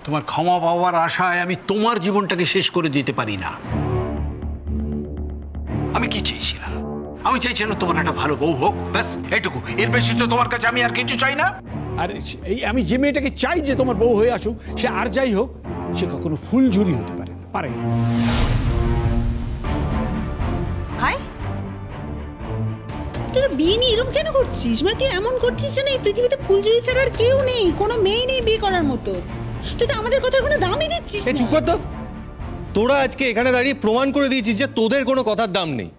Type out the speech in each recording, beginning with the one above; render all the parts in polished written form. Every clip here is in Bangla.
তোমার ক্ষমা পাওয়ার আশায় আমি তোমার জীবনটাকে শেষ করে দিতে পারি না। আমি কি চেয়েছিলাম? আমি চাইছিলাম তোমার একটা ভালো বউ হোক, ব্যাস এইটুকু। এর বেশি তো তোমার কাছে আমি আর কিছু চাই না। আর এই আমি যে মেয়েটাকে চাই যে তোমার বউ হয়ে আসুক, সে আর যাই হোক, সে কখনো ফুলঝুরি হতে পারে না, পারে না। ভাই, তোরা বিয়ে নিয়ে এরকম কেন করছিস? মানে তুই এমন করছিস যেন এই পৃথিবীতে ফুলঝুরি ছাড়া আর কেউ নেই, কোনো মেয়ে নেই বিয়ে করার মতো। তুই তো আমাদের কথার কোনো দামই দিচ্ছিস না। চুপ কর তো। তোরা আজকে এখানে দাঁড়িয়ে প্রমাণ করে দিয়েছিস যে তোদের কোনো কথার দাম নেই।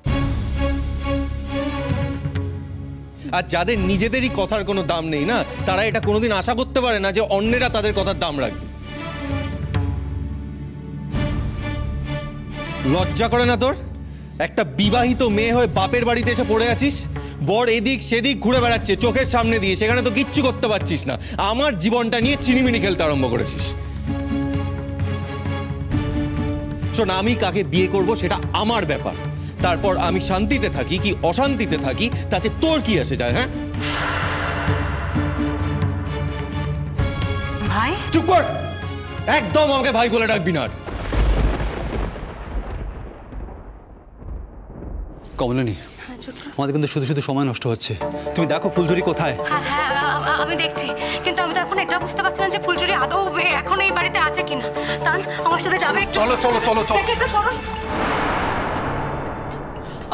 আর যাদের নিজেদেরই কথার কোনো দাম নেই না, তারা এটা কোনোদিন আশা করতে পারে না যে অন্যেরা তাদের কথার দাম রাখবে। লজ্জা করে না তোর? একটা বিবাহিত মেয়ে হয়ে বাপের বাড়িতে এসে পড়ে আছিস, বর এদিক সেদিক ঘুরে বেড়াচ্ছে চোখের সামনে দিয়ে, সেখানে তো কিচ্ছু করতে পারছিস না। আমার জীবনটা নিয়ে চিনিমিনি খেলতে আরম্ভ করেছিস। শোন, আমি কাকে বিয়ে করব সেটা আমার ব্যাপার। তারপর আমি শান্তিতে থাকি কি অশান্তিতে থাকি তাতে তোর কি আসে যায়? হ্যাঁ ভাই, চুপ কর। একদম আমাকে ভাই বলে ডাকবি না। কমলিনী, আমাদের কিন্তু শুধু শুধু সময় নষ্ট হচ্ছে। তুমি দেখো ফুলঝুরি কোথায়। হ্যাঁ, আমি দেখছি, কিন্তু আমি তো এখন এটা বুঝতে পারছি না যে ফুলঝুরি আদৌ এখন এই বাড়িতে আছে কিনা। তান আমার সাথে যাবে? চলো চলো চলো চলো। একটু সরো।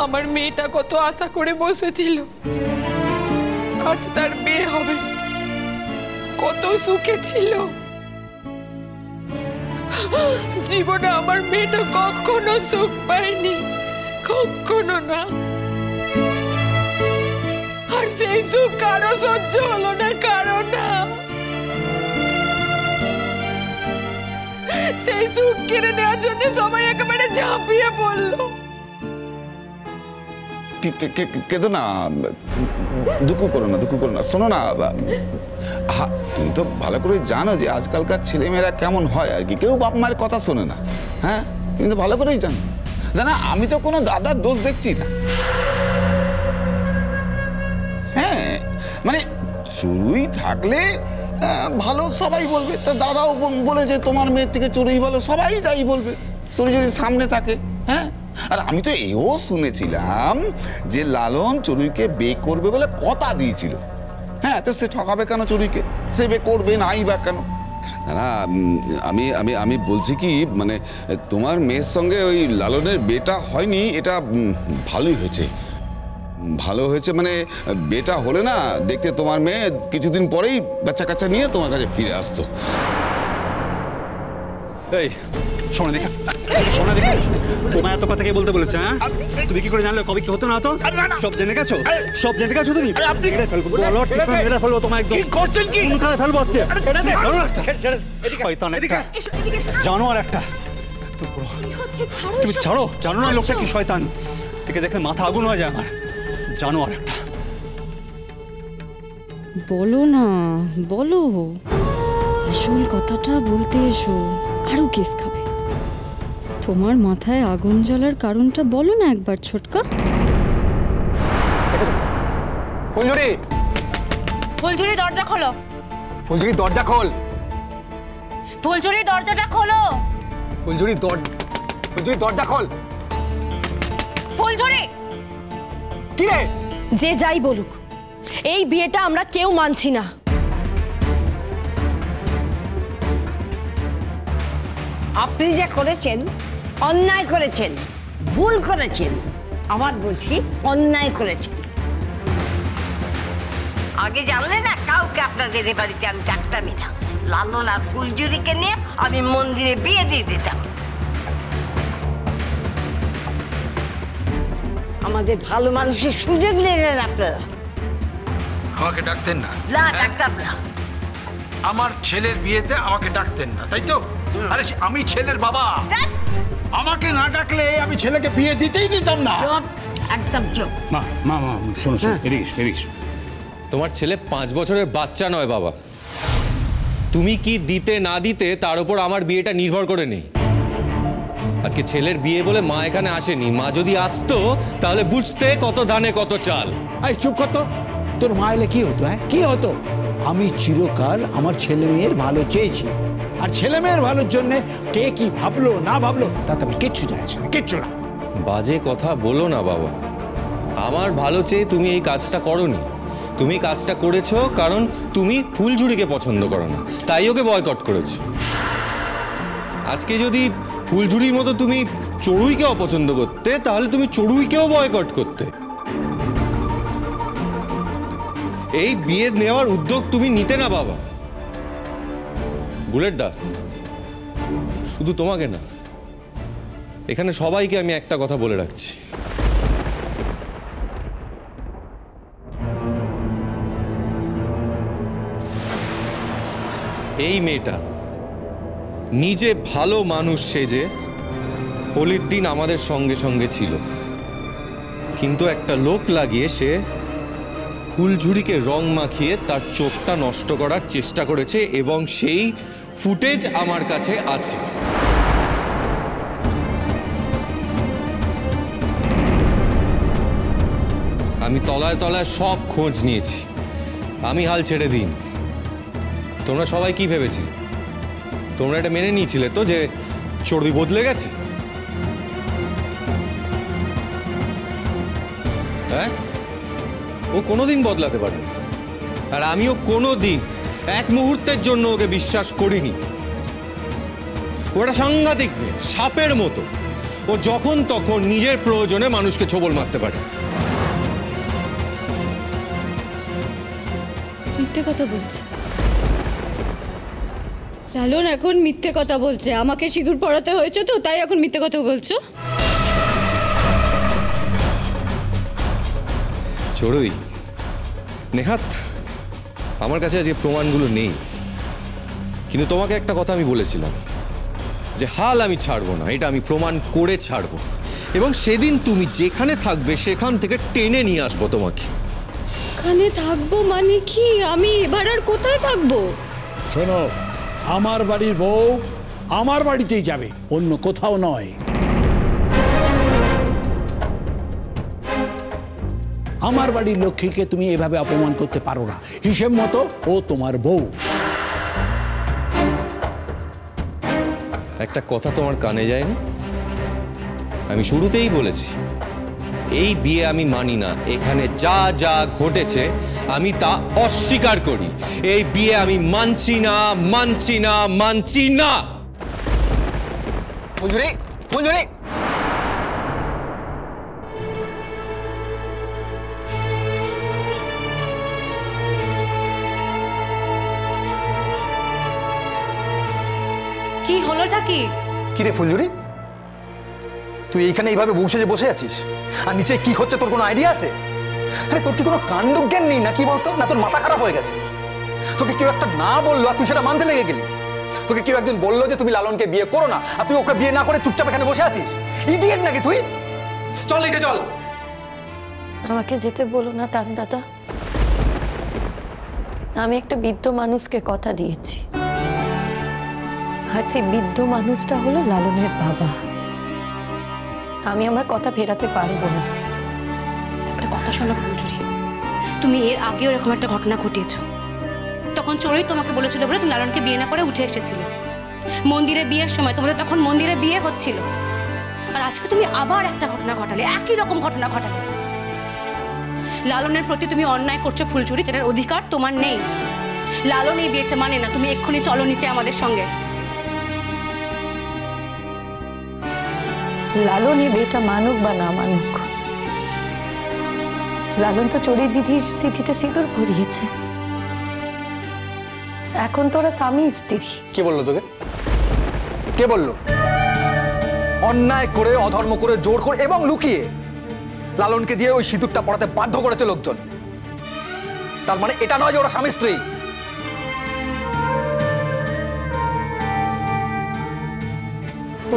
আমার মেয়েটা কত আশা করে বসেছিল, আজ তার বিয়ে হবে, কত সুখে ছিল। জীবনে আমার মেয়েটা কখনো সুখ পায়নি, কখনো না। আর সেই সুখ কারো সহ্য হলো না, কারো না। সেই সুখ কেড়ে নেওয়ার জন্য সবাই একেবারে ঝাঁপিয়ে পড়লো। কেঁদো না, দুঃখ করো না, দুঃখ করো না। শোনো না, তুমি তো ভালো করে জানো যে আজকালকার ছেলেমেয়েরা কেমন হয় আর কি। কেউ বাপ মায়ের কথা শোনে না। হ্যাঁ, তুমি তো ভালো করেই জানো। না, আমি তো কোনো দাদার দোষ দেখছি না। হ্যাঁ, মানে চড়ুই থাকলে ভালো সবাই বলবে। তা দাদাও বলে যে তোমার মেয়ের থেকে চড়ুই ভালো, সবাই তাই বলবে। চড়ুই যদি সামনে থাকে। হ্যাঁ, আর আমি তো এও শুনেছিলাম যে লালন চড়ুইকে বিয়ে করবে বলে কথা দিয়েছিল। হ্যাঁ, তো সে ঠকাবে কেন চড়ুইকে? সে বিয়ে করবে নাই বা কেন? না, আমি আমি আমি বলছি কি, মানে তোমার মেয়ের সঙ্গে ওই লালনের বিয়েটা হয়নি, এটা ভালোই হয়েছে। ভালো হয়েছে মানে বিয়েটা হলে না, দেখতে তোমার মেয়ে কিছুদিন পরেই বাচ্চা কাচ্চা নিয়ে তোমার কাছে ফিরে আসতো। এই শোনা দেখা, শোনা দেখা, তোমায় এত কথা কে বলতে বলেছে? হ্যাঁ, তুমি কি করে জানলে কবে কি হতো না হতো? সব জেনে গেছো, সব জেনে গেছো তুমি। মেরে ফেলবো, মেরে ফেলবো তোমায় একদম। কি করছেন কি? মুখে ফেলবো আজকে। শয়তান একটা, জানোয়ার একটা। তুমি ছাড়ো, জানো না লোকটা কি শয়তান? থেকে দেখলে মাথা আগুন হয়ে যায় আমার। জানোয়ার একটা। বলো না, বলো, আসল কথাটা বলতে এসো। আরো কেস খাবে। তোমার মাথায় আগুন জ্বালার কারণটা বলো না একবার ছোটকা। ফুলঝুরি, ফুলঝুরি দরজা খোলো। ফুলঝুরি দরজা খোল। ফুলঝুরি দরজাটা খোলো। ফুলঝুরি দরজা খোল। ফুলঝুরি, কি রে? যে যাই বলুক, এই বিয়েটা আমরা কেউ মানছি না। আপনি যে করেছেন, অন্যায় করেছেন, ভুল করেছেন। আবার বলছি, অন্যায় করেছেন। আগে জানলে না, কাউকে আপনাদের এ বাড়িতে আমি ডাকতামই না। লালন আর ফুলঝুরিকে নিয়ে আমি মন্দিরে বিয়ে দিয়ে দিতাম। আমাদের ভালো মানুষের সুযোগ নিলেন আপনারা। আমাকে ডাকতেন না? না, ডাকতাম না। আমার ছেলের বিয়েতে আমাকে ডাকতেন না, তাই তো? আরে আমি ছেলের বাবা, আমাকে না ডাকলে আমি ছেলেকে বিয়ে দিতেই দিতাম না। একদম চুপ। মা মা মা, শোনো শোনো, এদিকে। তোমার ছেলে 5 বছরের বাচ্চা নয় বাবা। তুমি কি দিতে না দিতে তার উপর আমার বিয়েটা নির্ভর করে নেই। আজকে ছেলের বিয়ে বলে মা এখানে আসেনি। মা যদি আসতো তাহলে বুঝতে কত ধানে কত চাল। এই চুপ কর তো। তোর মা এলে কি হতো? হ্যাঁ, কি হতো? আমি চিরকাল আমার ছেলে মেয়ের ভালো চেয়েছি। আর ছেলে মেয়ের ভালোর জন্য কে কি ভাবলো না ভাবলো তাতে আমার কিচ্ছু যায় আসে না, কিচ্ছু না। বাজে কথা বলো না বাবা, আমার ভালো চেয়ে তুমি এই কাজটা করোনি। তুমি কাজটা করেছো কারণ তুমি ফুলঝুরিকে পছন্দ করো না, তাই ওকে বয়কট করেছো। আজকে যদি ফুলঝুরির মতো তুমি চড়ুইকে অপছন্দ করতে, তাহলে তুমি চড়ুইকেও বয়কট করতে। এই বিয়ে নেওয়ার উদ্যোগ তুমি নিতে না বাবা। বুলেট দা, শুধু তোমাকে না, এখানে সবাইকে আমি একটা কথা বলে রাখছি, এই মেয়েটা নিজে ভালো মানুষ সেজে হোলির দিন আমাদের সঙ্গে সঙ্গে ছিল, কিন্তু একটা লোক লাগিয়ে সে ফুলঝুরিকে রং মাখিয়ে তার চোখটা নষ্ট করার চেষ্টা করেছে, এবং সেই ফুটেজ আমার কাছে আছে। আমি তলায় তলায় সব খোঁজ নিয়েছি, আমি হাল ছেড়ে দিন। তোমরা সবাই কি ভেবেছিলে? তোমরা এটা মেনে নিয়েছিলে তো যে চর্বি বদলে গেছে? হ্যাঁ, ও কোনোদিন বদলাতে পারে না, আর আমিও কোনোদিন এক মুহূর্তের জন্য ওকে বিশ্বাস করিনি। ওটা সাংঘাতিক মেয়ে, সাপের মতো। ও যখন তখন নিজের প্রয়োজনে মানুষকে ছোবল মারতে পারে। মিথ্যে কথা বলছে লালন, এখন মিথ্যে কথা বলছে। আমাকে সিঁদুর পরাতে হয়েছে তো, তাই এখন মিথ্যে কথা বলছো। চড়ুই, নেহাত আমার কাছে আজকে প্রমাণগুলো নেই, কিন্তু তোমাকে একটা কথা আমি বলেছিলাম যে হাল আমি ছাড়বো না, এটা আমি প্রমাণ করে ছাড়বো, এবং সেদিন তুমি যেখানে থাকবে সেখান থেকে টেনে নিয়ে আসবো তোমাকে। সেখানে থাকবো মানে কি? আমি এবার আর কোথায় থাকবো? শোনো, আমার বাড়ির বউ আমার বাড়িতেই যাবে, অন্য কোথাও নয়। আমার বাড়ির লক্ষ্মীকে তুমি এভাবে অপমান করতে পারো না। হিসেব মতো ও তোমার বউ। একটা কথা তোমার কানে যায়নি? আমি শুরুতেই বলেছি এই বিয়ে আমি মানি না। এখানে যা যা ঘটেছে আমি তা অস্বীকার করি। এই বিয়ে আমি মানছি না, মানছি না, মানছি না। ফুলঝুরি, ফুলঝুরি, কি হলোটা কি? কিরে ফুলঝুরি, তুই এইখানে এইভাবে বসে বসে আছিস, আর নিচে কি হচ্ছে তোর কোনো আইডিয়া আছে? আরে তোর কি কোনো কাণ্ডজ্ঞান নেই নাকি বলতো? না তোর মাথা খারাপ হয়ে গেছে? তোকে কেউ একটা না বললো আর তুই সেটা মানতে লেগে গেলি। তোকে কেউ একজন বললো যে তুমি লালনকে বিয়ে করো না, আর তুই ওকে বিয়ে না করে চুপচাপ এখানে বসে আছিস। ইডিয়েট নাকি তুই? চল নিচে চল। আমাকে যেতে বলো না তান দাদা, আমি একটা বৃদ্ধ মানুষকে কথা দিয়েছি, আর সেই বৃদ্ধ মানুষটা হলো লালনের বাবা। আমি আমার কথা ফেরাতে পারবো না। একটা কথা শোনো ফুলঝুরি, তুমি এর আগেও এরকম একটা ঘটনা ঘটিয়েছো। তখন চড়ুই তোমাকে বলেছিল বলে তুমি লালনকে বিয়ে না করে উঠে এসেছিলে। মন্দিরে বিয়ের সময় তোমাদের তখন মন্দিরে বিয়ে হচ্ছিল, আর আজকে তুমি আবার একটা ঘটনা ঘটালে, একই রকম ঘটনা ঘটালে। লালনের প্রতি তুমি অন্যায় করছো ফুলঝুরি, যেটার অধিকার তোমার নেই। লালন এই বিয়েটা মানে না। তুমি এক্ষুনি চলো নিচে আমাদের সঙ্গে। লালন এই বিয়েটা মানুক বা না মানুক, লালন তো চড়ুই দিদির সিঁথিতে সিঁদুর ভরিয়েছে। এখন তোরা স্বামী স্ত্রী। কে বললো তোকে? কে বললো? অন্যায় করে, অধর্ম করে, জোর করে এবং লুকিয়ে লালনকে দিয়ে ওই সিঁদুরটা পড়াতে বাধ্য করেছে লোকজন। তার মানে এটা নয় যে ওরা স্বামী স্ত্রী।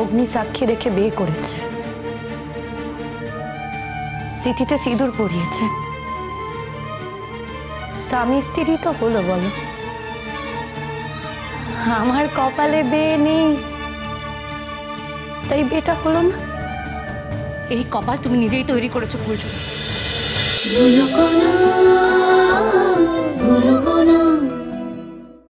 অগ্নি সাক্ষী রেখে বিয়ে করেছে, সিঁথিতে সিঁদুর পরিয়েছে। স্বামী স্ত্রী তো হলো বলো। আমার কপালে বিয়ে নেই, তাই বিয়েটা হলো না। এই কপাল তুমি নিজেই তৈরি করেছো ফুলঝুরি। ভুলো